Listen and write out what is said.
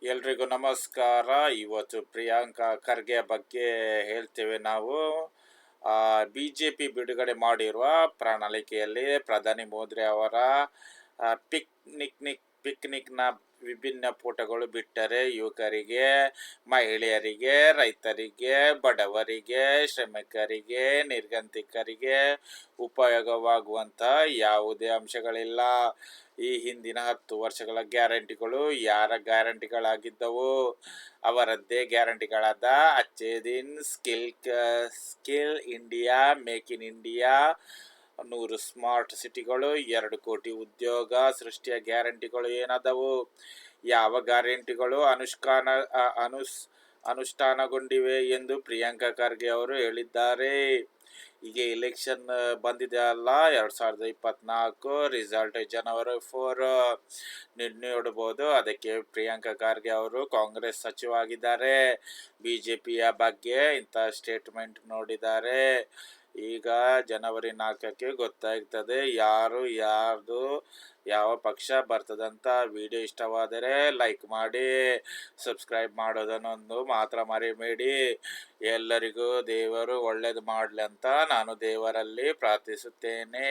ಎಲ್ರಿಗೂ ನಮಸ್ಕಾರ. ಇವತ್ತು ಪ್ರಿಯಾಂಕಾ ಖರ್ಗೆ ಬಗ್ಗೆ ಹೇಳ್ತೇವೆ ನಾವು. ಬಿ ಜೆ ಪಿ ಬಿಡುಗಡೆ ಮಾಡಿರುವ ಪ್ರಣಾಳಿಕೆಯಲ್ಲಿ ಪ್ರಧಾನಿ ಮೋದಿ ಅವರ ಪಿಕ್ನಿಕ್ನ ವಿಭಿನ್ನ ಫೋಟೋಗಳು ಬಿಟ್ಟರೆ ಯುವಕರಿಗೆ, ಮಹಿಳೆಯರಿಗೆ, ರೈತರಿಗೆ, ಬಡವರಿಗೆ, ಶ್ರಮಿಕರಿಗೆ, ನಿರ್ಗತಿಕರಿಗೆ ಉಪಯೋಗವಾಗುವಂಥ ಯಾವುದೇ ಅಂಶಗಳಿಲ್ಲ. ಈ ಹಿಂದಿನ 10 ವರ್ಷಗಳ ಗ್ಯಾರಂಟಿಗಳು ಯಾರ ಗ್ಯಾರಂಟಿಗಳಾಗಿದ್ದವು? ಅವರದ್ದೇ ಗ್ಯಾರಂಟಿಗಳಾದ Achhe Din, skill India, make in India, 100 smart ಸಿಟಿಗಳು, 2 ಕೋಟಿ ಉದ್ಯೋಗ ಸೃಷ್ಟಿಯ ಗ್ಯಾರಂಟಿಗಳು ಏನಾದವು? ಯಾವ ಗ್ಯಾರಂಟಿಗಳು ಅನುಷ್ಠಾನಗೊಂಡಿವೆ ಎಂದು ಪ್ರಿಯಾಂಕಾ ಖರ್ಗೆ ಅವರು ಹೇಳಿದ್ದಾರೆ. ಈಗ ಎಲೆಕ್ಷನ್ ಬಂದಿದೆ ಅಲ್ಲ, 2024 ರಿಸಲ್ಟ್ ಜನವರಿ 4 ನೋಡಬಹುದು. ಅದಕ್ಕೆ ಪ್ರಿಯಾಂಕಾ ಖರ್ಗೆ ಅವರು ಕಾಂಗ್ರೆಸ್ ಸಚಿವಾಗಿದ್ದಾರೆ. ಬಿಜೆಪಿಯ ಬಗ್ಗೆ ಇಂಥ ಸ್ಟೇಟ್ಮೆಂಟ್ ನೋಡಿದ್ದಾರೆ. ಈಗ ಜನವರಿ 4ಕ್ಕೆ ಗೊತ್ತಾಗ್ತದೆ ಯಾರ್ದು ಯಾವ ಪಕ್ಷ ಬರ್ತದಂತ. ವಿಡಿಯೋ ಇಷ್ಟವಾದರೆ ಲೈಕ್ ಮಾಡಿ, ಸಬ್ಸ್ಕ್ರೈಬ್ ಮಾಡೋದನ್ನೊಂದು ಮಾತ್ರ ಮರಿಬೇಡಿ. ಎಲ್ಲರಿಗೂ ದೇವರು ಒಳ್ಳೇದು ಮಾಡಲಿ ಅಂತ ನಾನು ದೇವರಲ್ಲಿ ಪ್ರಾರ್ಥಿಸುತ್ತೇನೆ.